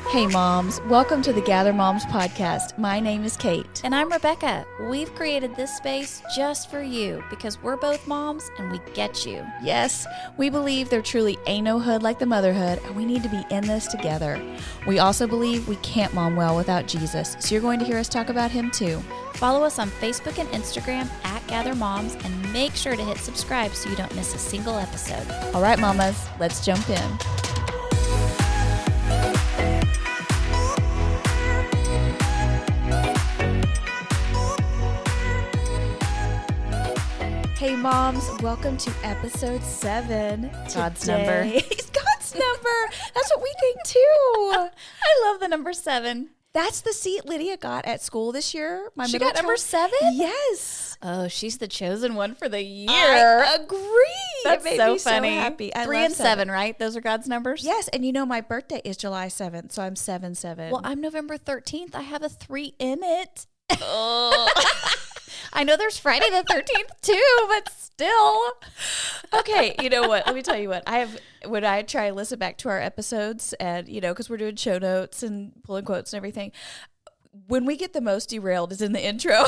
Hey moms, welcome to the Gather Moms podcast. My name is Kate. And I'm Rebecca. We've created this space just for you because we're both moms and we get you. Yes, we believe there truly ain't no hood like the motherhood, and we need to be in this together. We also believe we can't mom well without Jesus, so you're going to hear us talk about him too. Follow us on Facebook and Instagram at Gather Moms and make sure to hit subscribe so you don't miss a single episode. All right, mamas, let's jump in. Hey moms, welcome to episode 7. God's number. It's God's number. That's what we think too. I love the number 7. That's the seat Lydia got at school this year. She got number 7? Yes. Oh, she's the chosen one for the year. I agree. That's it made so me funny. So happy. I 3 love and 7, right? Those are God's numbers? Yes, and you know my birthday is July 7th, so I'm 7/7. Well, I'm November 13th. I have a 3 in it. I know there's Friday the 13th too, but still. Okay, you know what? Let me tell you what. When I try to listen back to our episodes and, because we're doing show notes and pulling quotes and everything, when we get the most derailed is in the intro.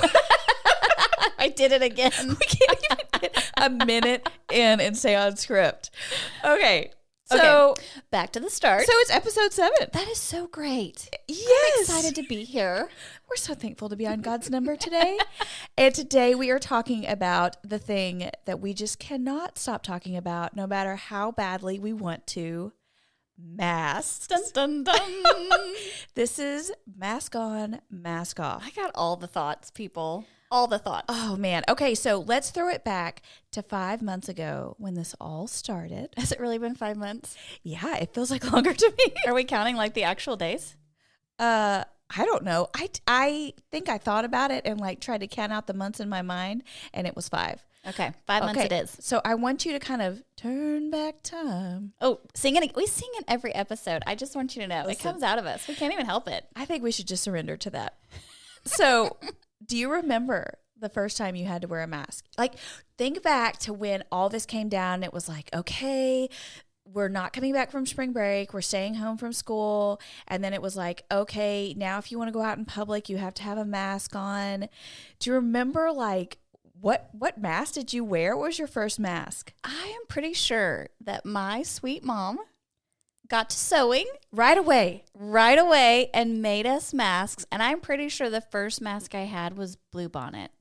I did it again. We can't even get a minute in and stay on script. Okay. So back to the start. So it's episode 7. That is so great. Yes. I'm excited to be here. We're so thankful to be on God's number today. And today we are talking about the thing that we just cannot stop talking about, no matter how badly we want to. Masks. Dun, dun, dun. This is mask on, mask off. I got all the thoughts, people. All the thoughts. Oh, man. Okay, so let's throw it back to 5 months ago when this all started. Has it really been 5 months? Yeah, it feels like longer to me. Are we counting like the actual days? I don't know. I think I thought about it and tried to count out the months in my mind, and it was 5. Okay, 5 months it is. So I want you to kind of turn back time. Oh, singing. We sing in every episode. I just want you to know. Listen. It comes out of us. We can't even help it. I think we should just surrender to that. So do you remember the first time you had to wear a mask? Think back to when all this came down. It was like, okay, we're not coming back from spring break. We're staying home from school. And then it was like, okay, now if you want to go out in public, you have to have a mask on. Do you remember what mask did you wear? What was your first mask? I am pretty sure that my sweet mom got to sewing right away and made us masks. And I'm pretty sure the first mask I had was blue bonnets.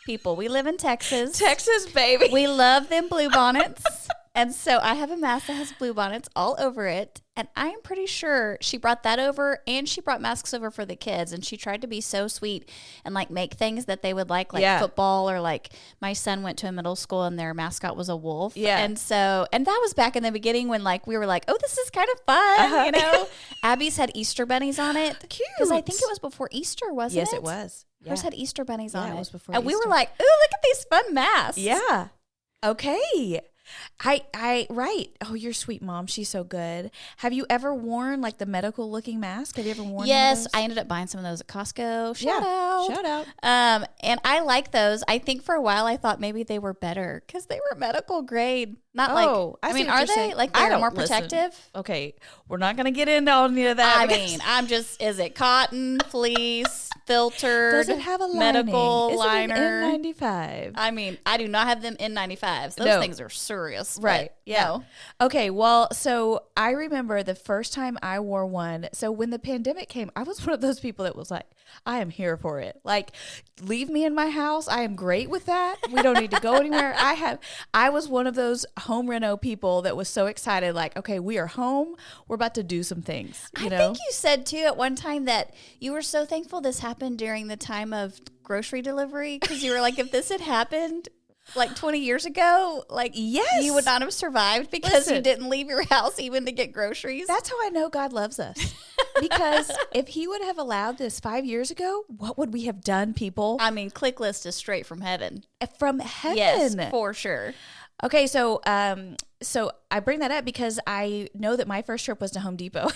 People, we live in Texas. Texas, baby. We love them blue bonnets. And so I have a mask that has blue bonnets all over it. And I'm pretty sure she brought that over and she brought masks over for the kids. And she tried to be so sweet and make things that they would like football, or my son went to a middle school and their mascot was a wolf. Yeah. And that was back in the beginning when we were like, oh, this is kind of fun, Abby's had Easter bunnies on it. Cute. Because I think it was before Easter, wasn't it? Yes, it was. Yeah. Hers had Easter bunnies on it. It was before and Easter. we were like, ooh, look at these fun masks. Yeah. Okay. Right. Oh, your sweet mom. She's so good. Have you ever worn the medical looking mask? Have you ever worn Yes, one of those? I ended up buying some of those at Costco. Shout out. And I like those. I think for a while I thought maybe they were better because they were medical grade. Not I see are what they? you're saying. They're more protective? Okay, we're not going to get into all of that. Is it cotton, fleece, filtered? Does it have a medical lining? liner? Is it an N95? I do not have them N95s. Those things are serious. Right. Yeah. No. Okay. Well, so I remember the first time I wore one. So when the pandemic came, I was one of those people that was like, I am here for it. Leave me in my house. I am great with that. We don't need to go anywhere. I was one of those home reno people that was so excited. Okay, we are home. We're about to do some things. I think you said too at one time that you were so thankful this happened during the time of grocery delivery because you were like, if this had happened 20 years ago, yes, you would not have survived because you didn't leave your house even to get groceries. That's how I know God loves us. Because if he would have allowed this 5 years ago, what would we have done, people? Click list is straight from heaven. From heaven. Yes, for sure. Okay, so I bring that up because I know that my first trip was to Home Depot.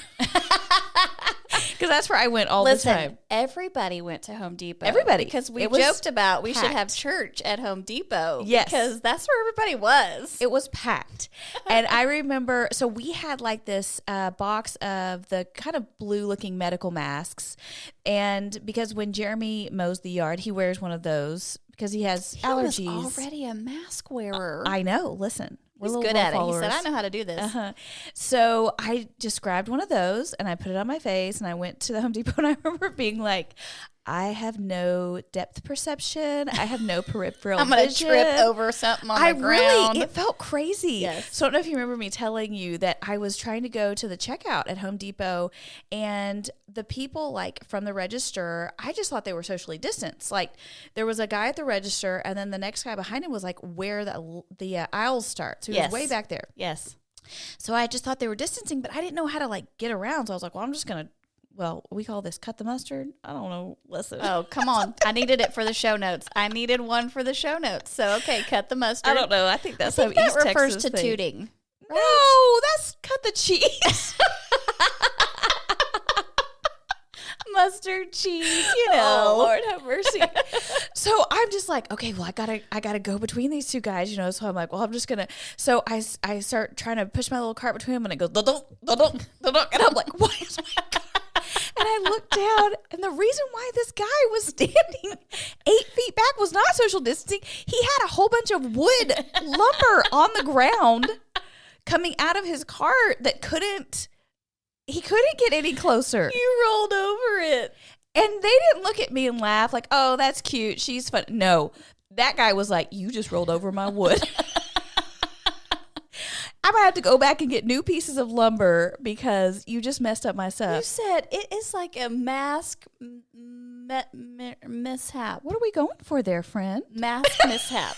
Because that's where I went all the time. Everybody went to Home Depot. Everybody. Because we joked about we should have church at Home Depot. Yes. Because that's where everybody was. It was packed. And I remember, so we had like this box of the kind of blue looking medical masks. And because when Jeremy mows the yard, he wears one of those because he has allergies. He was already a mask wearer. I know. Listen. He's good at it. He said, I know how to do this. So I just grabbed one of those and I put it on my face and I went to the Home Depot and I remember being like, I have no depth perception. I have no peripheral I'm going to trip over something on the ground. It felt crazy. Yes. So I don't know if you remember me telling you that I was trying to go to the checkout at Home Depot and the people like from the register, I just thought they were socially distanced. Like there was a guy at the register and then the next guy behind him was like where the aisles start. So he was way back there. Yes. So I just thought they were distancing, but I didn't know how to like get around. So I was like, well, I'm just going to we call this cut the mustard. I don't know. Listen. Oh, come on. I needed it for the show notes. I needed one for the show notes. So, okay, cut the mustard. I don't know. I think that's that East refers Texas to thing. tooting. Right? No, that's cut the cheese. Mustard cheese, you know. Oh, Lord have mercy. So I'm just like, okay, well, I gotta go between these two guys, you know. So I'm like, well, I'm just gonna. So I start trying to push my little cart between them, and it goes, and I'm like, what is my God? And I looked down, and the reason why this guy was standing 8 feet back was not social distancing. He had a whole bunch of wood lumber on the ground coming out of his cart that he couldn't get any closer. You rolled over it. And they didn't look at me and laugh like, oh, that's cute. She's fun. No, that guy was like, you just rolled over my wood. I'm going to have to go back and get new pieces of lumber because you just messed up my stuff. You said it is like a mask mishap. What are we going for there, friend? Mask mishap.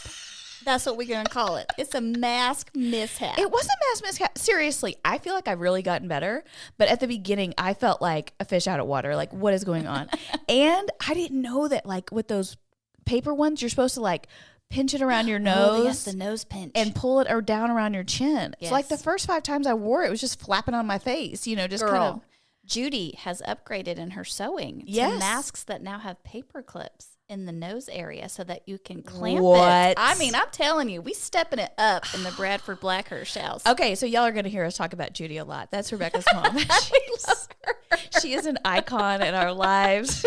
That's what we're going to call it. It's a mask mishap. It was a mask mishap. Seriously, I feel like I've really gotten better. But at the beginning, I felt like a fish out of water. Like, what is going on? And I didn't know that, like, with those paper ones, you're supposed to, like, pinch it around your nose. Oh, yes, the nose pinch. And pull it or down around your chin. Yes. So, like, the first 5 times I wore it, it was just flapping on my face, you know, just Girl, kind of. Judy has upgraded in her sewing Yes. to masks that now have paper clips in the nose area so that you can clamp What? it. I mean, I'm telling you, we stepping it up in the Bradford Blackhurst house. Okay, so y'all are going to hear us talk about Judy a lot. That's Rebecca's mom. She is an icon in our lives.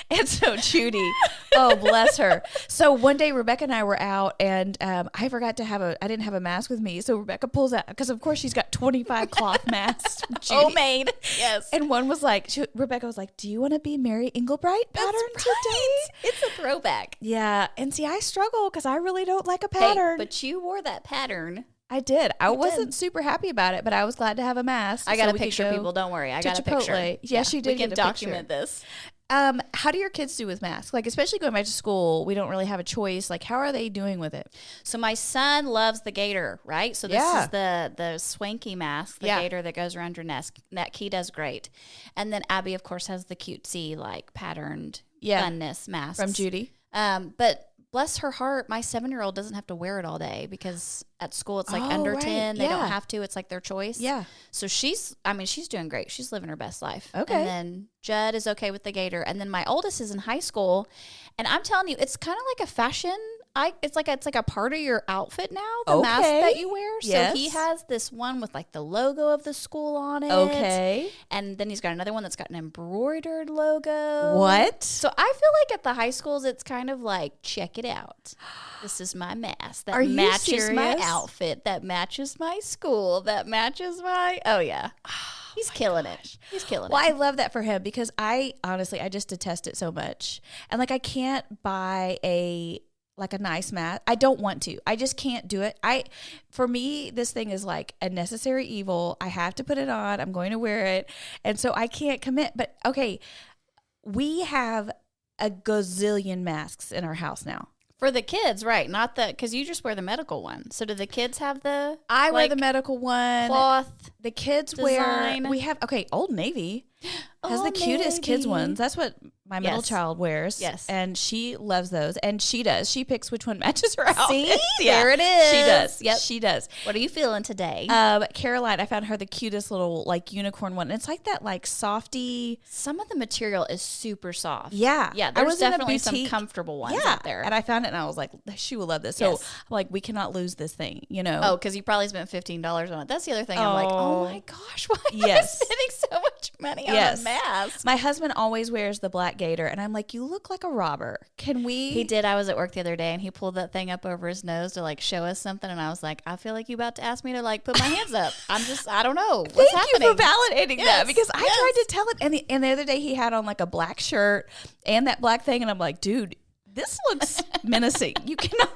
And so Judy, oh, bless her. So one day Rebecca and I were out and I forgot to I didn't have a mask with me. So Rebecca pulls out, because of course she's got 25 cloth masks. Homemade. Yes. And one was like, Rebecca was like, do you want to be Mary Englebright pattern today? It's a throwback. Yeah. And see, I struggle because I really don't like a pattern. Hey, but you wore that pattern. I did. I wasn't super happy about it, but I was glad to have a mask. I got a picture, people. Don't worry. I got a picture. Yes, you did. We can document this. How do your kids do with masks? Like, especially going back to school, we don't really have a choice. Like, how are they doing with it? So my son loves the gator, right? So this is the swanky mask, the gator that goes around your neck. He does great. And then Abby, of course, has the cutesy, like, patterned funness masks. From Judy. But bless her heart, my 7-year-old doesn't have to wear it all day because at school it's like under 10. They don't have to. It's like their choice. Yeah. So she's doing great. She's living her best life. Okay. And then Judd is okay with the gator. And then my oldest is in high school. And I'm telling you, it's kind of like a fashion. It's like a part of your outfit now, the mask that you wear. Yes. So he has this one with like the logo of the school on it. Okay. And then he's got another one that's got an embroidered logo. What? So I feel like at the high schools, it's kind of like, check it out. This is my mask that matches my outfit, that matches my school, that matches my, oh yeah. He's killing it. He's killing it. Well, I love that for him because I just detest it so much. And like, I can't buy a nice mask. I don't want to. I just can't do it. For me, this thing is like a necessary evil. I have to put it on. I'm going to wear it. And so I can't commit. But okay, we have a gazillion masks in our house now. For the kids, right? Not because you just wear the medical one. So do the kids have the? I wear the medical one. Cloth. The kids design. wear. We have Old Navy. has the cutest kids ones. That's what my middle Yes. child wears. Yes. And she loves those. And she does. She picks which one matches her outfit. See? There it is. She does. Yep. She does. What are you feeling today? Caroline, I found her the cutest little like unicorn one. It's like that like softy. Some of the material is super soft. Yeah. Yeah, I there's was in a definitely some boutique. comfortable ones Yeah. out there. And I found it and I was like, she will love this. So Yes. like we cannot lose this thing, you know? Oh, because you probably spent $15 on it. That's the other thing. I'm like, oh my gosh, why am I Yes. spending so much money on Yes. a mask? My husband always wears the black gator, and I'm like, you look like a robber. Can we? He did. I was at work the other day, and he pulled that thing up over his nose to like show us something, and I was like, I feel like you about to ask me to like put my hands up. I don't know what's Thank happening. you for validating Yes, that because I yes. tried to tell it, and the other day he had on like a black shirt and that black thing, and I'm like, dude, this looks menacing. You cannot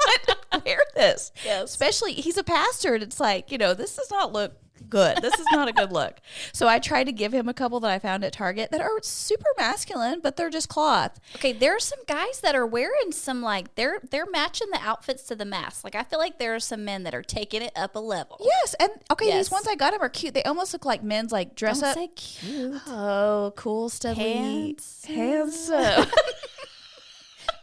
wear this. Yes. Especially he's a pastor, and it's like, you know, this does not look good. This is not a good look. So I tried to give him a couple that I found at Target that are super masculine, but they're just cloth. Okay, there are some guys that are wearing some like they're matching the outfits to the mask. Like I feel like there are some men that are taking it up a level. Yes, and okay, Yes. these ones I got him are cute. They almost look like men's like dress Don't up. say cute. Oh, cool, Studley. Handsome.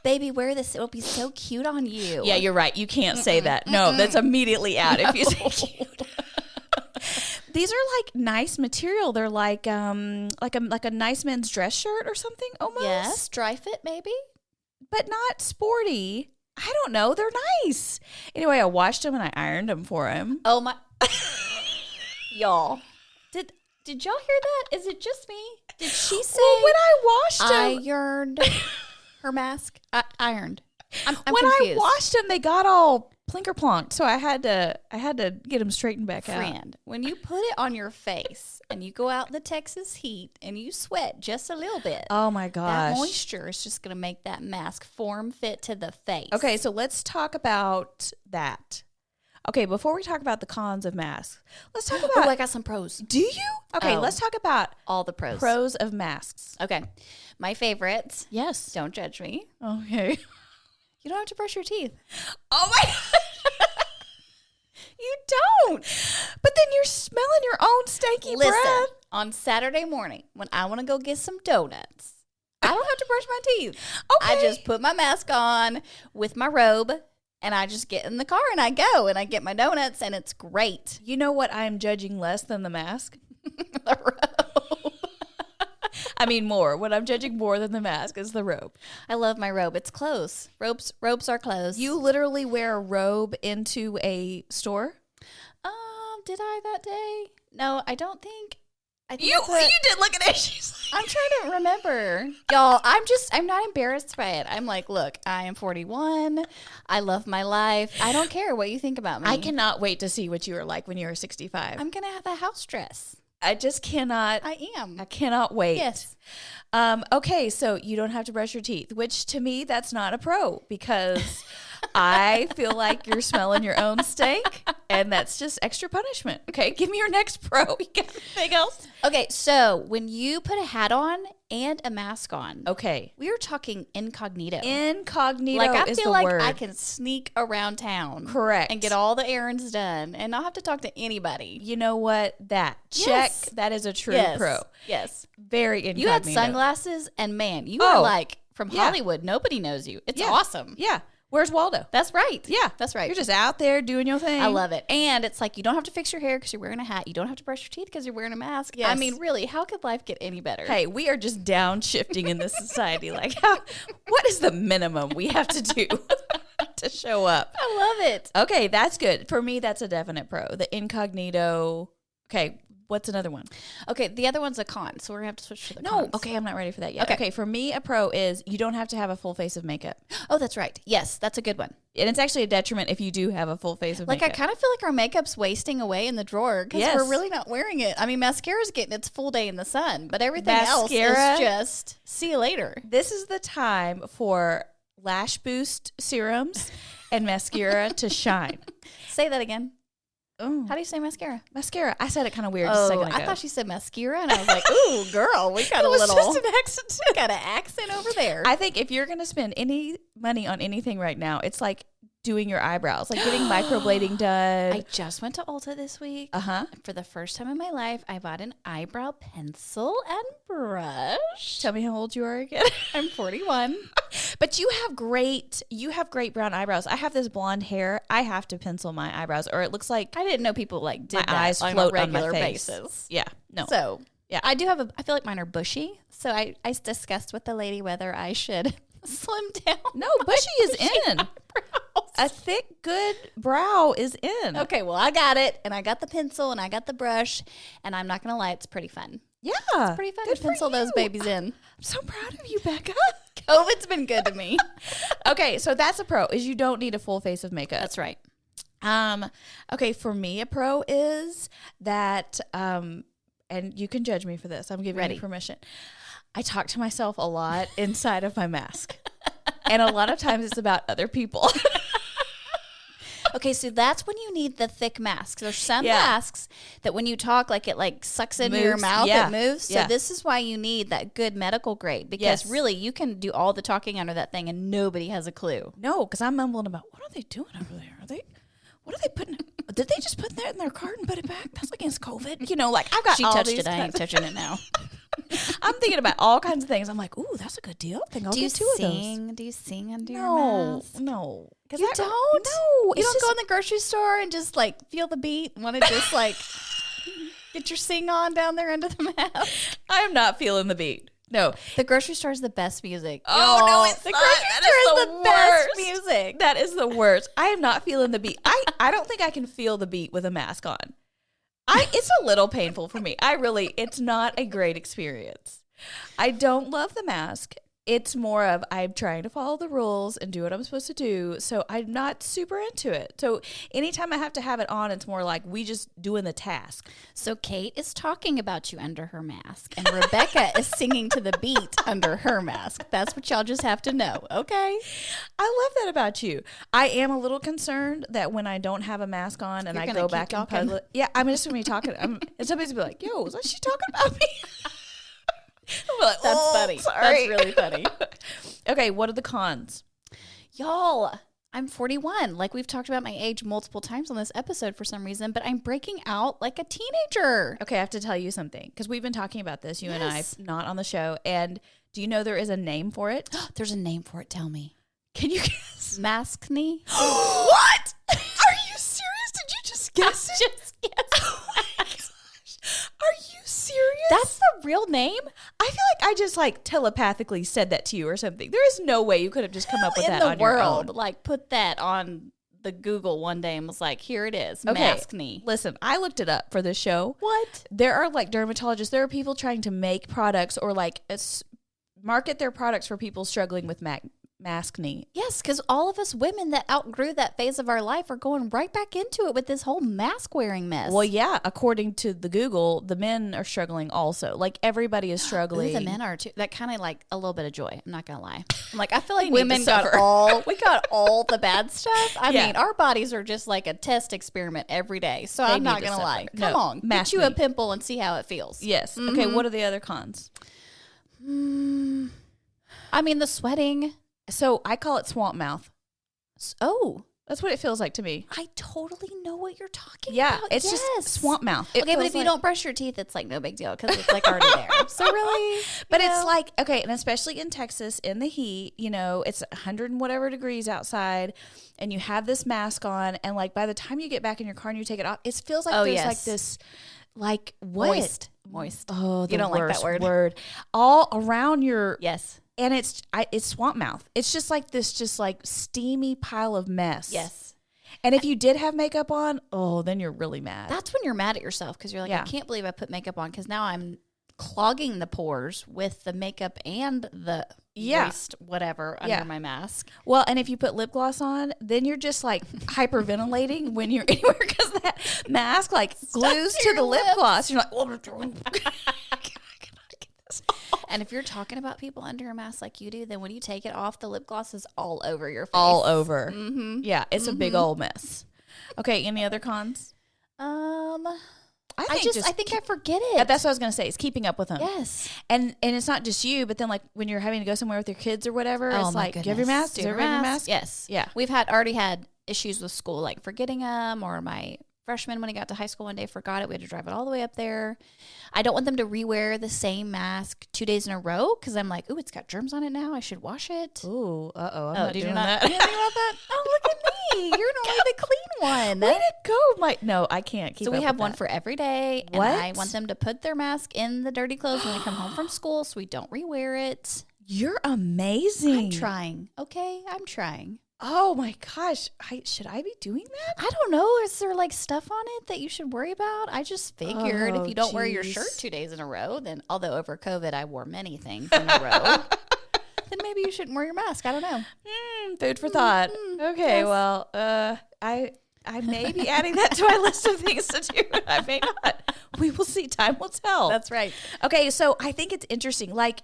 Baby, wear this. It'll be so cute on you. Yeah, you're right. You can't say that. No, that's immediately out if you say cute. These are like nice material. They're like a nice men's dress shirt or something almost. Yes, dry fit maybe. But not sporty. I don't know. They're nice. Anyway, I washed them and I ironed them for him. Oh my, y'all. Did y'all hear that? Is it just me? Did she say Well, when I washed them, ironed her mask? Ironed. I'm when confused. I washed them, they got all plinker-plonked. So I had to get them straightened back out. Friend, when you put it on your face and you go out in the Texas heat and you sweat just a little bit, Oh my that gosh. moisture is just going to make that mask form fit to the face. Okay, so let's talk about that. Okay, before we talk about the cons of masks, let's talk about. Oh, I got some pros. Do you? Okay, Oh. let's talk about All the pros. pros of masks. Okay. My favorite. Yes. Don't judge me. Okay. You don't have to brush your teeth. Oh my. You don't. But then you're smelling your own stanky Listen, breath. on Saturday morning when I want to go get some donuts, I don't have to brush my teeth. Okay. I just put my mask on with my robe and I just get in the car and I go and I get my donuts and it's great. You know what I'm judging less than the mask? The robe. I mean more. What I'm judging more than the mask is the robe. I love my robe. It's clothes. Robes are clothes. You literally wear a robe into a store? Did I that day? No, I don't think. I think You I put- did look at it. She's like, I'm trying to remember. Y'all, I'm not embarrassed by it. I'm like, look, I am 41. I love my life. I don't care what you think about me. I cannot wait to see what you were like when you were 65. I'm going to have a house dress. I just cannot. I am. I cannot wait. Yes. Okay, so you don't have to brush your teeth, which to me, that's not a pro because I feel like you're smelling your own stank and that's just extra punishment. Okay, give me your next pro. You got anything else? Okay, so when you put a hat on and a mask on, Okay. we are talking incognito. Incognito like I is feel the like word. I can sneak around town. Correct. And get all the errands done and not have to talk to anybody. You know what? That. Yes. Check. That is a true Yes. pro. Yes. Very incognito. You had sunglasses and man, you Oh, are like from yeah. Hollywood. Nobody knows you. It's Yeah. awesome. Yeah. Where's Waldo? That's right. Yeah. That's right. You're just out there doing your thing. I love it. And it's like you don't have to fix your hair because you're wearing a hat. You don't have to brush your teeth because you're wearing a mask. Yes. I mean, really, how could life get any better? Hey, we are just downshifting in this society. Like, what is the minimum we have to do to show up? I love it. Okay, that's good. For me, that's a definite pro. The incognito. Okay, what's another one? Okay, the other one's a con, so we're gonna have to switch to the No, cons. okay, I'm not ready for that yet. Okay. Okay, for me, a pro is you don't have to have a full face of makeup. Oh, that's right. Yes, that's a good one. And it's actually a detriment if you do have a full face of Like, I makeup. kind of feel like our makeup's wasting away in the drawer because Yes. we're really not wearing it. I mean, mascara's getting its full day in the sun, but everything Mascara? else is just see you later. This is the time for lash boost serums and mascara to shine. Say that again. Oh, How do you say mascara? mascara. I said it kind of weird just a second ago. I thought she said mascara, and I was like, ooh, girl, we got it a was little, just an accent. got an accent over there. I think if you're going to spend any money on anything right now, it's like doing your eyebrows, like getting microblading done. I just went to Ulta this week. For the first time in my life, I bought an eyebrow pencil and brush. Tell me how old you are again. I'm 41. But you have great brown eyebrows. I have this blonde hair. I have to pencil my eyebrows, or it looks like I didn't know people like did my that eyes on float a regular on my face. basis. Yeah, no. So yeah, I do have I feel like mine are bushy. So I discussed with the lady whether I should slim down. No, bushy is in. Eyebrows. A thick, good brow is in. Okay, well, I got it, and I got the pencil, and I got the brush, and I'm not going to lie, it's pretty fun. Yeah. It's pretty fun to pencil those babies in. I'm so proud of you, Becca. COVID's been good to me. Okay, so that's a pro, is you don't need a full face of makeup. That's right. Okay, for me, a pro is that, and you can judge me for this. I'm giving you permission. I talk to myself a lot inside of my mask. And a lot of times it's about other people. Okay, so that's when you need the thick mask. There's some masks that when you talk, like it like sucks into your mouth, it moves. So this is why you need that good medical grade, because really you can do all the talking under that thing and nobody has a clue. No, because I'm mumbling about, what are they doing over there? What are they putting? Did they just put that in their cart and put it back? That's against COVID. You know, like I've got She all touched these it. I ain't touching it now. I'm thinking about all kinds of things. I'm like, ooh, that's a good deal. I think I'll get two of those. Do you sing under your mask? No. You don't? No. You don't go in the grocery store and just like feel the beat? Want to just like get your sing on down there under the mask? I am not feeling the beat. No. The grocery store is the best music. Oh, no, it's the not. grocery That store is is the the best worst. music. That is the worst. I am not feeling the beat. I don't think I can feel the beat with a mask on. It's a little painful for me. It's not a great experience. I don't love the mask. It's more of I'm trying to follow the rules and do what I'm supposed to do. So I'm not super into it. So anytime I have to have it on, it's more like we just doing the task. So Kate is talking about you under her mask, and Rebecca is singing to the beat under her mask. That's what y'all just have to know, okay? I love that about you. I am a little concerned that when I don't have a mask on and I go back in public, I'm just going to be talking. And somebody's going to be like, yo, is she talking about me? I'm like, that's funny. Sorry. That's really funny. Okay, what are the cons? Y'all, I'm 41. Like we've talked about my age multiple times on this episode for some reason, but I'm breaking out like a teenager. Okay, I have to tell you something because we've been talking about this, you and I, not on the show. And do you know there is a name for it? There's a name for it. Tell me. Can you guess? Maskne. What? Are you serious? Did you just guess it? Just guess. Oh my gosh. Are you serious? That's the real name? I feel like I just like telepathically said that to you or something. There is no way you could have just come up with that on your own. Like put that on the Google one day and was like, here it is, Maskne. Listen, I looked it up for this show. What? There are like dermatologists. There are people trying to make products or like market their products for people struggling with maskne. Yes, because all of us women that outgrew that phase of our life are going right back into it with this whole mask wearing mess. Well, yeah, according to the Google, the men are struggling also. Like everybody is struggling. Ooh, the men are too. That kind of like a little bit of joy. I'm not gonna lie. I'm like, I feel like we women got all the bad stuff. I mean, our bodies are just like a test experiment every day. So I'm not gonna lie. Come on, get you a pimple and see how it feels. Yes. Mm-hmm. Okay. What are the other cons? I mean, the sweating. So I call it swamp mouth. Oh, that's what it feels like to me. I totally know what you're talking about. Yeah, it's just swamp mouth. Okay, but if you don't brush your teeth, it's like no big deal because it's like already there. So really, but it's like, okay, and especially in Texas in the heat, you know, it's 100 and whatever degrees outside and you have this mask on and like by the time you get back in your car and you take it off, it feels like there's like this, like what? Moist. Oh, you don't like that word. All around your... Yes. And it's swamp mouth. It's just like this, just like steamy pile of mess. Yes. And if you did have makeup on, then you're really mad. That's when you're mad at yourself because you're like, I can't believe I put makeup on because now I'm clogging the pores with the makeup and the waste whatever under my mask. Well, and if you put lip gloss on, then you're just like hyperventilating when you're anywhere because that mask like glues to the lip gloss. You're like, and if you're talking about people under a mask like you do, then when you take it off, the lip gloss is all over your face. All over. Mm-hmm. Yeah, it's a big old mess. Okay, any other cons? I think I forget it. That's what I was going to say. It's keeping up with them. Yes. And it's not just you, but then like when you're having to go somewhere with your kids or whatever, it's like, do you have your mask? Do you have your mask? Yes. Yeah. We've already had issues with school, like forgetting them, or my freshman, when he got to high school one day, forgot it. We had to drive it all the way up there. I don't want them to rewear the same mask 2 days in a row because I'm like, ooh, it's got germs on it now. I should wash it. Ooh, I'm not doing that. You didn't think about that? Oh, look at me. You're normally the clean one. Way to go. No, I can't keep So we up have with one that. for every day. What? And I want them to put their mask in the dirty clothes when they come home from school so we don't rewear it. You're amazing. I'm trying. Okay, I'm trying. Oh my gosh. Should I be doing that? I don't know. Is there like stuff on it that you should worry about? I just figured if you don't wear your shirt 2 days in a row, then although over COVID I wore many things in a row, then maybe you shouldn't wear your mask. I don't know. Food for thought. Okay, yes. well, I may be adding that to my list of things to do. I may not. We will see. Time will tell. That's right. Okay, so I think it's interesting. Like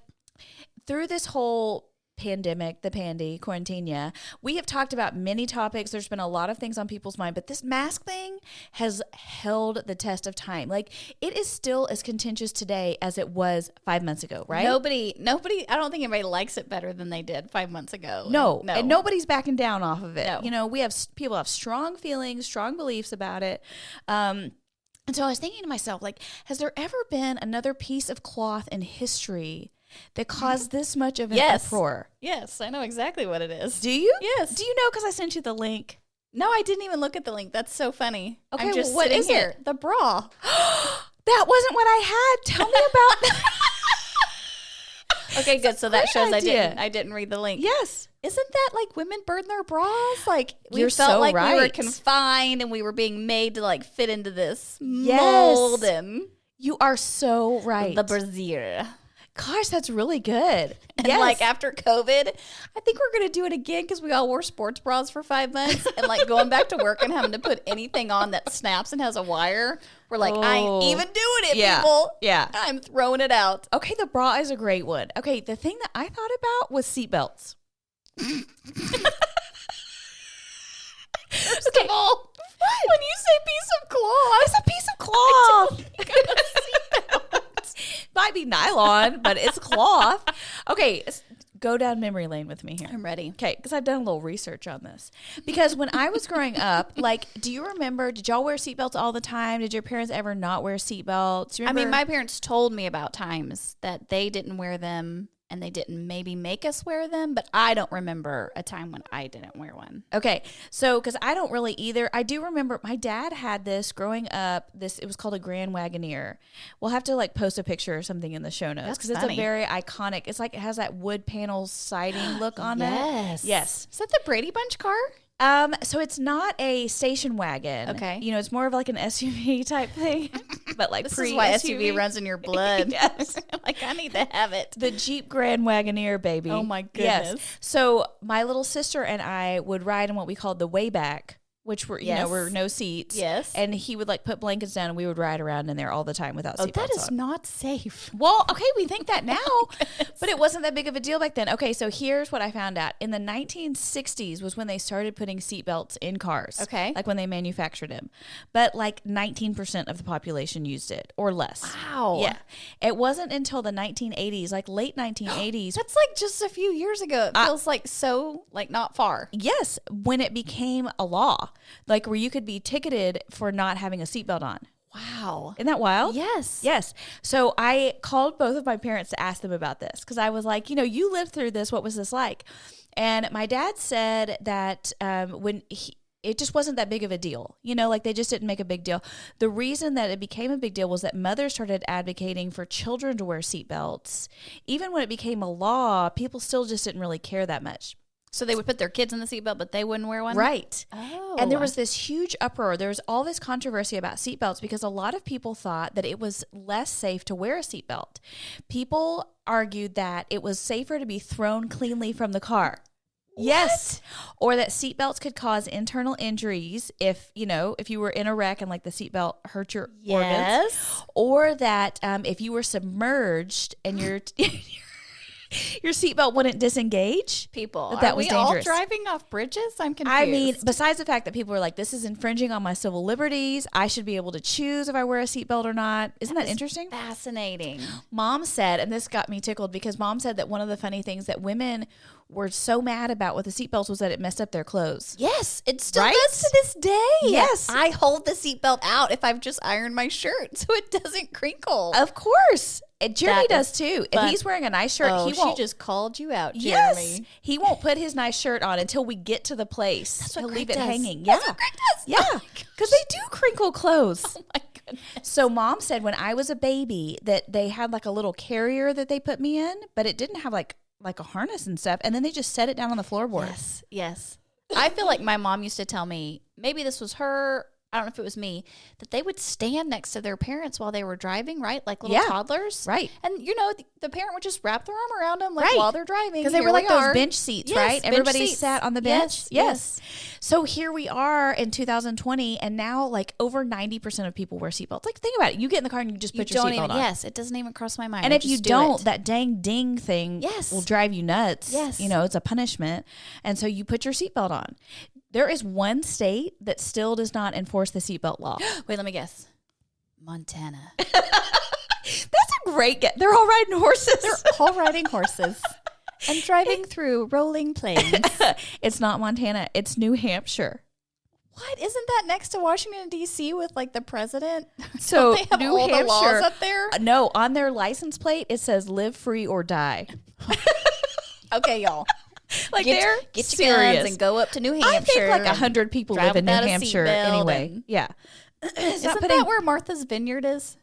through this whole pandemic, the quarantine, we have talked about many topics. There's been a lot of things on people's mind, but this mask thing has held the test of time. Like it is still as contentious today as it was 5 months ago, right? Nobody, I don't think anybody likes it better than they did 5 months ago. No. And nobody's backing down off of it. No. You know, people have strong feelings, strong beliefs about it. And so I was thinking to myself, like, has there ever been another piece of cloth in history that caused this much of an uproar? Yes, I know exactly what it is. Do you? Yes. Do you know? Because I sent you the link. No, I didn't even look at the link. That's so funny. Okay, I'm just what sitting is here. it? The bra. That wasn't what I had. Tell me about that. Okay, good. So that great shows idea. I didn't read the link. Yes. Isn't that like women burn their bras? Like we You're felt so like we were right. confined and we were being made to like fit into this Yes. mold and You are so right. the brassiere. Gosh, that's really good. And yes. like after COVID, I think we're going to do it again because we all wore sports bras for 5 months and like going back to work and having to put anything on that snaps and has a wire. We're like, I ain't even doing it, people. Yeah. I'm throwing it out. Okay, the bra is a great one. Okay, the thing that I thought about was seatbelts. First of all, when you say piece of cloth, It's a piece of cloth. Might be nylon, but it's cloth. Okay, go down memory lane with me here. I'm ready. Okay, because I've done a little research on this. Because when I was growing up, like, do you remember, did y'all wear seatbelts all the time? Did your parents ever not wear seatbelts? I mean, my parents told me about times that they didn't wear them and they didn't maybe make us wear them, but I don't remember a time when I didn't wear one. Okay, so because I don't really either. I do remember my dad had this growing up. It was called a Grand Wagoneer. We'll have to like post a picture or something in the show notes because it's a very iconic. It's like it has that wood panel siding look on it. Yes. Is that the Brady Bunch car? So it's not a station wagon. Okay. You know, it's more of like an SUV type thing, but like This is why pre-SUV. SUV runs in your blood. Yes. Like, I need to have it. The Jeep Grand Wagoneer, baby. Oh, my Yes. goodness. So my little sister and I would ride in what we called the wayback, which were, you know, were no seats. Yes. And he would like put blankets down and we would ride around in there all the time without seatbelts That is on. not safe. Well, okay, we think that now, but it wasn't that big of a deal back then. Okay, so here's what I found out. In the 1960s was when they started putting seatbelts in cars. Okay. Like when they manufactured them. But like 19% of the population used it or less. Wow. Yeah. It wasn't until the 1980s, like late 1980s. That's like just a few years ago. It feels like so, like not far. Yes, when it became a law, like where you could be ticketed for not having a seatbelt on. Wow. Isn't that wild? Yes. Yes. So I called both of my parents to ask them about this because I was like, you know, you lived through this. What was this like? And my dad said that it just wasn't that big of a deal. You know, like they just didn't make a big deal. The reason that it became a big deal was that mothers started advocating for children to wear seatbelts. Even when it became a law, people still just didn't really care that much. So they would put their kids in the seatbelt, but they wouldn't wear one? Right. Oh. And there was this huge uproar. There was all this controversy about seatbelts because a lot of people thought that it was less safe to wear a seatbelt. People argued that it was safer to be thrown cleanly from the car. What? Yes. Or that seatbelts could cause internal injuries if you were in a wreck and like the seatbelt hurt your organs. Or that if you were submerged and your seatbelt wouldn't disengage. People, that was dangerous. All driving off bridges? I'm confused. I mean, besides the fact that people were like, this is infringing on my civil liberties. I should be able to choose if I wear a seatbelt or not. Isn't that interesting? Fascinating. Mom said, and this got me tickled because Mom said that one of the funny things that women were so mad about with the seatbelts was that it messed up their clothes. Yes, it still Right? does to this day. Yes. I hold the seatbelt out if I've just ironed my shirt so it doesn't crinkle. Of course. And Jeremy That does is too. fun. If he's wearing a nice shirt, Oh, he won't. she just called you out, Jeremy. Yes. He won't put his nice shirt on until we get to the place. That's what He'll Greg leave it does. hanging. That's Yeah. what Greg does. Yeah. Oh my Because they do crinkle clothes. Oh my goodness. So Mom said when I was a baby that they had like a little carrier that they put me in, but it didn't have like a harness and stuff. And then they just set it down on the floorboard. Yes, yes. I feel like my mom used to tell me, maybe this was her, I don't know if it was me, that they would stand next to their parents while they were driving, right? Like little toddlers. Right. And, you know, the parent would just wrap their arm around them like Right. while they're driving. Because they Here were like we those are. bench seats, Yes, right? bench Everybody seats. sat on the bench. Yes. So here we are in 2020, and now like over 90% of people wear seatbelts. Like think about it. You get in the car and you just put your seatbelt on. Yes, it doesn't even cross my mind. And I if you just do don't, it. that dang ding thing Yes. will drive you nuts. Yes. You know, it's a punishment. And so you put your seatbelt on. There is one state that still does not enforce the seatbelt law. Wait, let me guess. Montana. That's a great guess. They're all riding horses. They're all riding horses and driving through rolling plains. It's not Montana. It's New Hampshire. What? Isn't that next to Washington, D.C. with like the president? So Don't they have New all Hampshire the laws up there? No, on their license plate it says "Live free or die." Okay, y'all. Like Get they're your serious. guns and go up to New Hampshire. I think like and 100 people drive live in New without a Hampshire seatbelt anyway. and- Yeah. Isn't that where Martha's Vineyard is?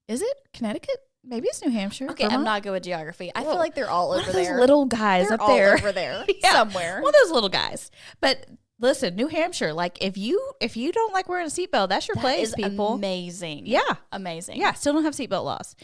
Is it Connecticut? Maybe it's New Hampshire. Okay, I'm Vermont? not good with geography. I Whoa. feel like they're all One over of those there. little guys They're up all there. over there Yeah. somewhere. One of those little guys. But listen, New Hampshire, like if you don't like wearing a seatbelt, that's your That place, is people. amazing. Yeah. Amazing. Yeah, still don't have seatbelt laws.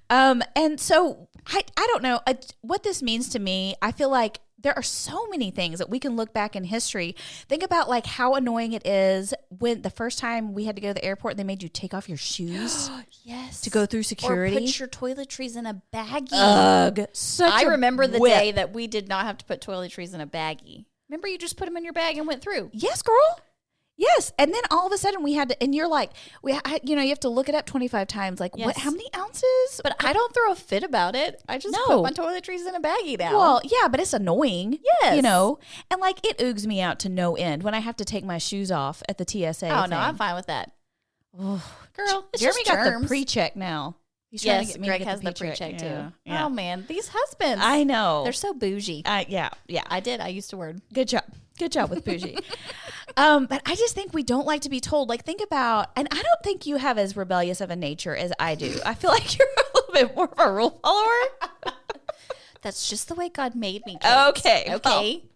And so I don't know what this means to me. I feel like there are so many things that we can look back in history. Think about like how annoying it is when the first time we had to go to the airport, they made you take off your shoes Yes. to go through security. Or put your toiletries in a baggie. Ugh, such I a remember the whip. day that we did not have to put toiletries in a baggie. Remember you just put them in your bag and went through? Yes, girl. Yes, and then all of a sudden we had to, and you're like, you have to look it up 25 times. Like, Yes. what? How many ounces? But I don't throw a fit about it. I just No. put my toiletries in a baggie now. Well, yeah, but it's annoying. Yes. You know, and like it oogs me out to no end when I have to take my shoes off at the TSA. oh, thing. no, I'm fine with that. Girl, it's Jeremy just got germs. the pre-check now. He's trying to Yes, get me Greg to get has the pre-check pre-check too. Yeah. Yeah. Oh, man. These husbands. I know. They're so bougie. Yeah. I used to word. Good job. Good job with bougie. But I just think we don't like to be told. Like, think about, and I don't think you have as rebellious of a nature as I do. I feel like you're a little bit more of a rule follower. That's just the way God made me. Kate. Okay. Okay. Well,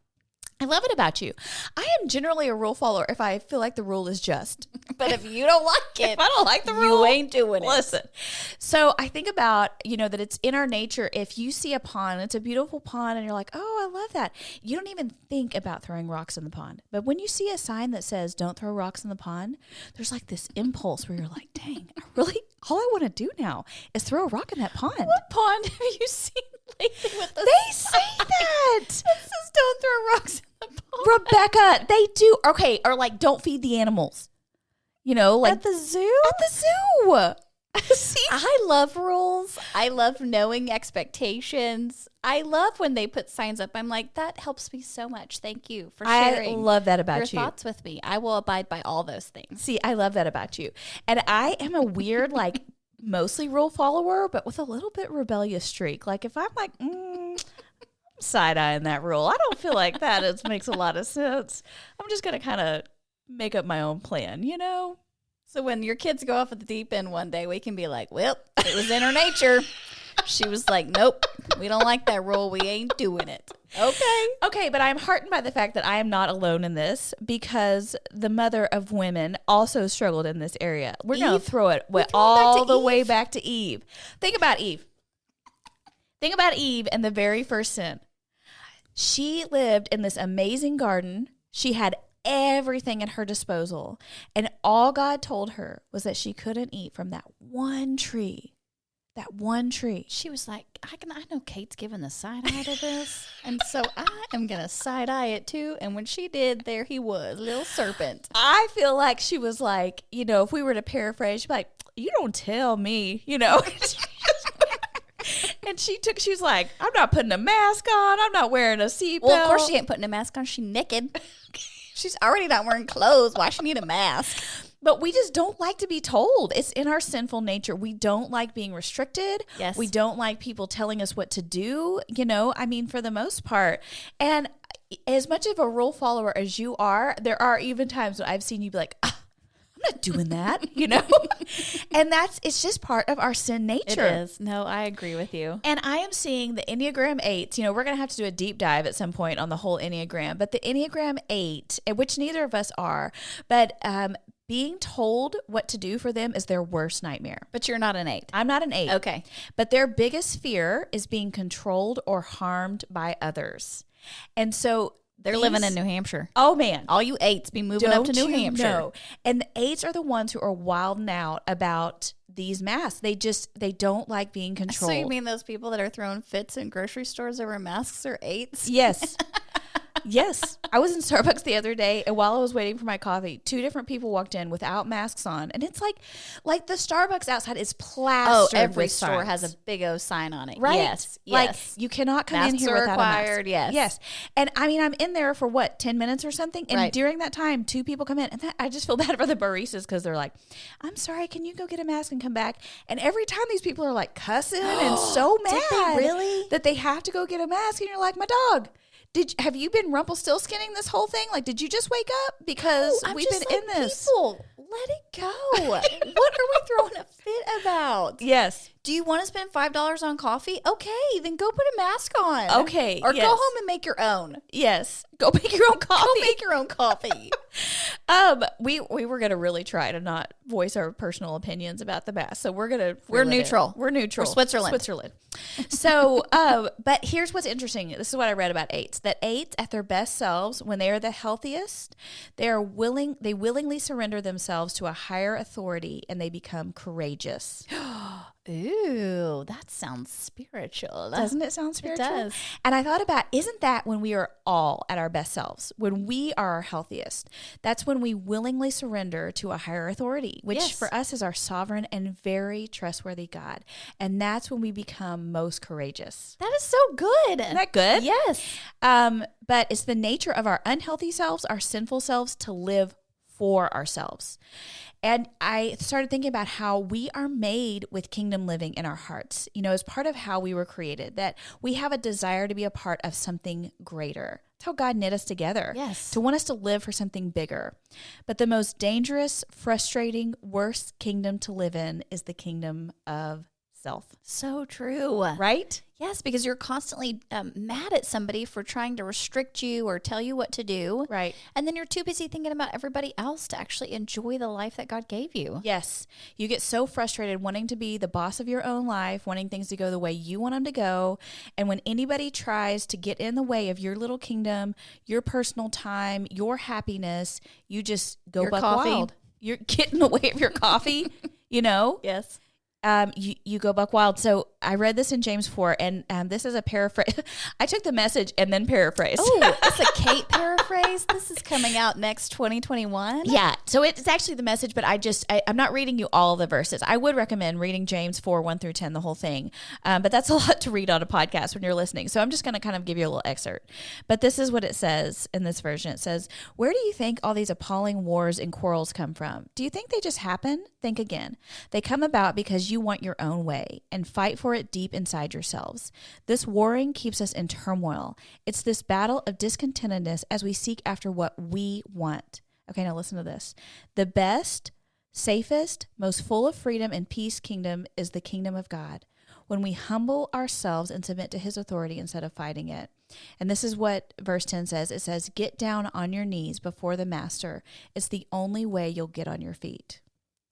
I love it about you. I am generally a rule follower if I feel like the rule is just. But if you don't like it, If I don't like the you rule, ain't doing it. Listen. So I think about, that it's in our nature. If you see a pond, it's a beautiful pond, and you're like, oh, I love that. You don't even think about throwing rocks in the pond. But when you see a sign that says, don't throw rocks in the pond, there's like this impulse where you're like, dang, all I want to do now is throw a rock in that pond. What pond have you seen lately with the They say that. It says don't throw rocks in the pond. Rebecca, they do. Okay, or like, don't feed the animals. Like At the zoo? At the zoo. See? I love rules. I love knowing expectations. I love when they put signs up. I'm like, that helps me so much. Thank you for sharing I love that your about you. thoughts with me. I will abide by all those things. See, I love that about you. And I am a weird, like, mostly rule follower, but with a little bit rebellious streak. Like, if I'm like, side-eyeing that rule, I don't feel like that makes a lot of sense. I'm just going to kind of make up my own plan, So when your kids go off at the deep end one day, we can be like, well, it was in her nature. She was like, nope, we don't like that rule. We ain't doing it. Okay, but I'm heartened by the fact that I am not alone in this because the mother of women also struggled in this area. We're going to throw it all the way back to Eve. Think about Eve. Think about Eve and the very first sin. She lived in this amazing garden. She had everything at her disposal. And all God told her was that she couldn't eat from that one tree. That one tree. She was like, I know Kate's giving the side eye to this. And so I am going to side eye it too. And when she did, there he was, little serpent. I feel like she was like, if we were to paraphrase, she'd be like, you don't tell me, And she was like, I'm not putting a mask on. I'm not wearing a seatbelt. Well, of course she ain't putting a mask on. She's naked. She's already not wearing clothes. Why she need a mask? But we just don't like to be told. It's in our sinful nature. We don't like being restricted. Yes. We don't like people telling us what to do, you know, I mean, for the most part. And as much of a rule follower as you are, there are even times when I've seen you be like, I'm not doing that, you know? And it's just part of our sin nature. It is. No, I agree with you. And I am seeing the Enneagram 8s. You know, we're going to have to do a deep dive at some point on the whole Enneagram. But the Enneagram 8, which neither of us are, but being told what to do for them is their worst nightmare. But you're not an 8. I'm not an 8. Okay. But their biggest fear is being controlled or harmed by others. And so they're living in New Hampshire. Oh, man. All you 8s be moving up to New Hampshire. Know? And the 8s are the ones who are wilding out about these masks. They don't like being controlled. So you mean those people that are throwing fits in grocery stores over masks are 8s? Yes. Yes. I was in Starbucks the other day, and while I was waiting for my coffee, 2 different people walked in without masks on. And it's like the Starbucks outside is plastered. Oh, every with store signs. has a big O sign on it. Right? Yes. Like, Yes. you cannot come Masks in here are without required, a mask. yes. Yes. And I mean, I'm in there for 10 minutes or something. And Right. during that time, 2 people come in. And I just feel bad for the baristas because they're like, I'm sorry, can you go get a mask and come back? And every time these people are like cussing and so mad. Did they really? That they have to go get a mask. And you're like, my dog. Have you been Rumpelstiltskinning this whole thing? Like, did you just wake up? Because we've been in this. People, let it go. What are we throwing a fit about? Yes. Do you want to spend $5 on coffee? Okay, then go put a mask on. Okay, Or yes. go home and make your own. Yes. Go make your own coffee. Go make your own coffee. We were gonna really try to not voice our personal opinions about the mask. So we're neutral. We're neutral. We're Switzerland. Switzerland. So, but here's what's interesting. This is what I read about 8s. That 8s at their best selves, when they are the healthiest, they willingly surrender themselves to a higher authority and they become courageous. Ooh, that sounds spiritual. Doesn't it sound spiritual? It does. And I thought about, isn't that when we are all at our best selves, when we are our healthiest? That's when we willingly surrender to a higher authority, which Yes. for us is our sovereign and very trustworthy God. And that's when we become most courageous. That is so good. Isn't that good? Yes. But it's the nature of our unhealthy selves, our sinful selves, to live for ourselves. And I started thinking about how we are made with kingdom living in our hearts, you know, as part of how we were created, that we have a desire to be a part of something greater. That's how God knit us together. Yes. To want us to live for something bigger. But the most dangerous, frustrating, worst kingdom to live in is the kingdom of self. So true. Right? Yes, because you're constantly mad at somebody for trying to restrict you or tell you what to do. Right. And then you're too busy thinking about everybody else to actually enjoy the life that God gave you. Yes. You get so frustrated wanting to be the boss of your own life, wanting things to go the way you want them to go. And when anybody tries to get in the way of your little kingdom, your personal time, your happiness, you just go Your buck coffee. wild. You're getting in the way of your coffee, you know? Yes. You go buck wild. So I read this in James 4, and this is a paraphrase. I took the message and then paraphrased. Oh, it's a Kate paraphrase. This is coming out next 2021. Yeah. So it's actually the message, but I'm not reading you all the verses. I would recommend reading James 4, 1 through 10, the whole thing. But that's a lot to read on a podcast when you're listening. So I'm just going to kind of give you a little excerpt. But this is what it says in this version. It says, "Where do you think all these appalling wars and quarrels come from? Do you think they just happen? Think again. They come about because you want your own way and fight for it deep inside yourselves. This warring keeps us in turmoil. It's this battle of discontentedness as we seek after what we want." Okay, now listen to this. "The best, safest, most full of freedom and peace kingdom is the kingdom of God, when we humble ourselves and submit to his authority instead of fighting it." And this is what verse 10 says. It says, "Get down on your knees before the master. It's the only way you'll get on your feet."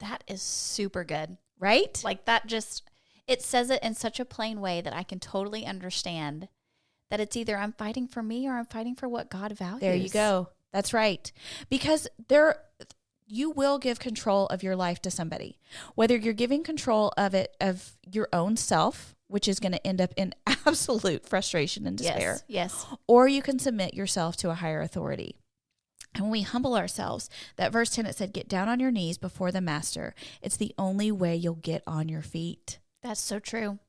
That is super good. Right? Like that just, it says it in such a plain way that I can totally understand that it's either I'm fighting for me or I'm fighting for what God values. There you go. That's right. Because you will give control of your life to somebody. Whether you're giving control of your own self, which is going to end up in absolute frustration and despair. Yes. Or you can submit yourself to a higher authority. And when we humble ourselves, that verse 10, it said, "Get down on your knees before the master. It's the only way you'll get on your feet." That's so true.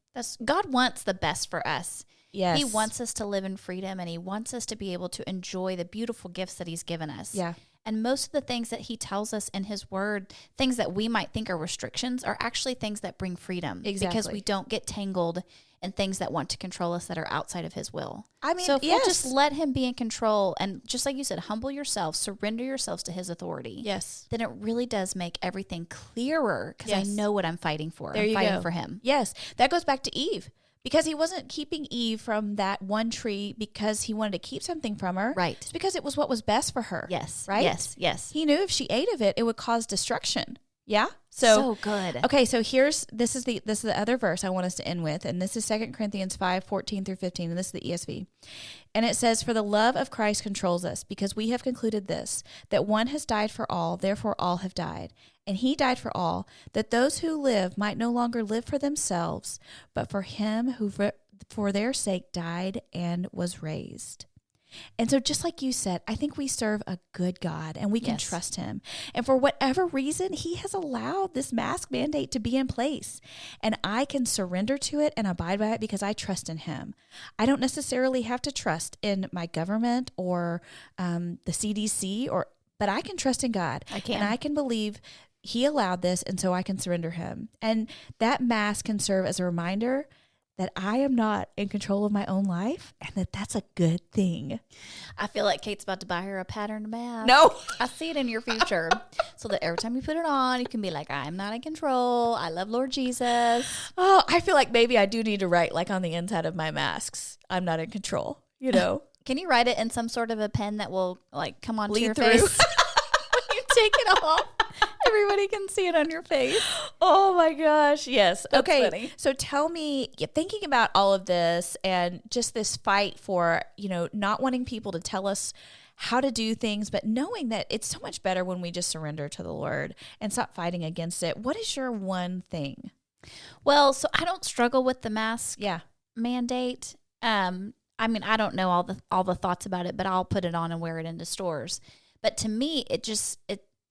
God wants the best for us. Yes. He wants us to live in freedom, and he wants us to be able to enjoy the beautiful gifts that he's given us. Yeah. And most of the things that he tells us in his word, things that we might think are restrictions, are actually things that bring freedom. Exactly. Because we don't get tangled in things that want to control us that are outside of his will. I mean, so if yes. we'll just let him be in control, and just like you said, humble yourself, surrender yourselves to his authority. Yes. Then it really does make everything clearer, because Yes. I know what I'm fighting for. There I'm you fighting go. for him. Yes. That goes back to Eve. Because he wasn't keeping Eve from that one tree because he wanted to keep something from her. Right. It's because it was what was best for her. Yes. Right? Yes. Yes. He knew if she ate of it, it would cause destruction. Yeah? So good. Okay, so this is the other verse I want us to end with, and this is 2 Corinthians 5:14 through 15, and this is the ESV. And it says, "For the love of Christ controls us, because we have concluded this, that one has died for all, therefore all have died. And he died for all, that those who live might no longer live for themselves, but for him who for their sake died and was raised." And so just like you said, I think we serve a good God, and we can trust him. And for whatever reason, he has allowed this mask mandate to be in place. And I can surrender to it and abide by it because I trust in him. I don't necessarily have to trust in my government or the CDC, but I can trust in God. I can. And I can believe he allowed this, and so I can surrender him. And that mask can serve as a reminder that I am not in control of my own life, and that's a good thing. I feel like Kate's about to buy her a patterned mask. No. I see it in your future. So that every time you put it on, you can be like, I'm not in control. I love Lord Jesus. Oh, I feel like maybe I do need to write, like on the inside of my masks, I'm not in control, you know? Can you write it in some sort of a pen that will like come onto Bleed your through. face? When you take it off, everybody can see it on your face. Oh my gosh. Yes. That's okay. funny. So tell me, thinking about all of this and just this fight for, not wanting people to tell us how to do things, but knowing that it's so much better when we just surrender to the Lord and stop fighting against it. What is your one thing? Well, so I don't struggle with the mask Yeah. mandate. I mean, I don't know all the thoughts about it, but I'll put it on and wear it into stores. But to me, it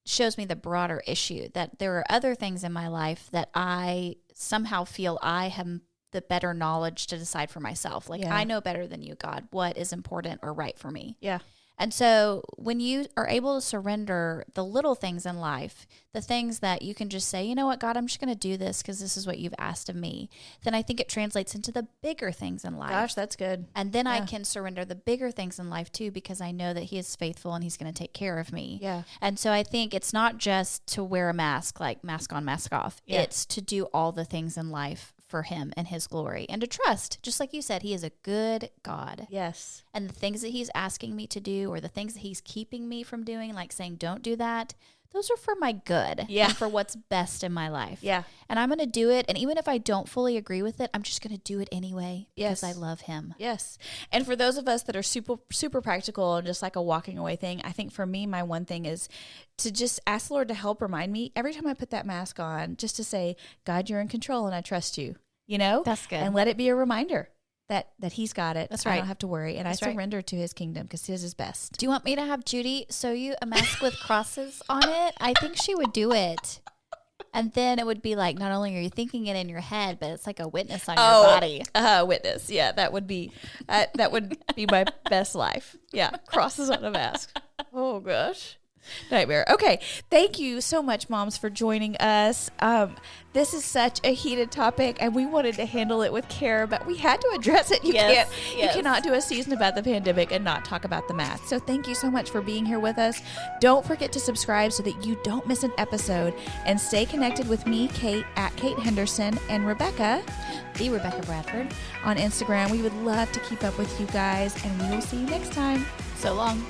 shows me the broader issue that there are other things in my life that I somehow feel I have the better knowledge to decide for myself. Like, I know better than you, God, what is important or right for me. Yeah. And so when you are able to surrender the little things in life, the things that you can just say, you know what, God, I'm just going to do this because this is what you've asked of me, then I think it translates into the bigger things in life. Gosh, that's good. And then I can surrender the bigger things in life too, because I know that he is faithful and he's going to take care of me. Yeah. And so I think it's not just to wear a mask, like mask on, mask off. Yeah. It's to do all the things in life for him and his glory, and to trust, just like you said, he is a good God. Yes. And the things that he's asking me to do, or the things that he's keeping me from doing, like saying, don't do that, those are for my good. Yeah. And for what's best in my life. Yeah. And I'm going to do it. And even if I don't fully agree with it, I'm just going to do it anyway. Yes. Because I love him. Yes. And for those of us that are super, super practical and just like a walking away thing, I think for me, my one thing is to just ask the Lord to help remind me every time I put that mask on, just to say, God, you're in control and I trust you, That's good. And let it be a reminder that he's got it. That's I right. don't have to worry. And That's I right. surrender to his kingdom because his is best. Do you want me to have Judy sew you a mask with crosses on it? I think she would do it. And then it would be like, not only are you thinking it in your head, but it's like a witness on your body. Witness. Yeah, that would be my best life. Yeah, crosses on a mask. Oh gosh. Nightmare. Okay. Thank you so much, moms, for joining us. This is such a heated topic, and we wanted to handle it with care, but we had to address it. You cannot do a season about the pandemic and not talk about the mask. So thank you so much for being here with us. Don't forget to subscribe so that you don't miss an episode, and stay connected with me, Kate, at Kate Henderson, and Rebecca, The Rebecca Bradford, on Instagram. We would love to keep up with you guys, and we will see you next time. So long.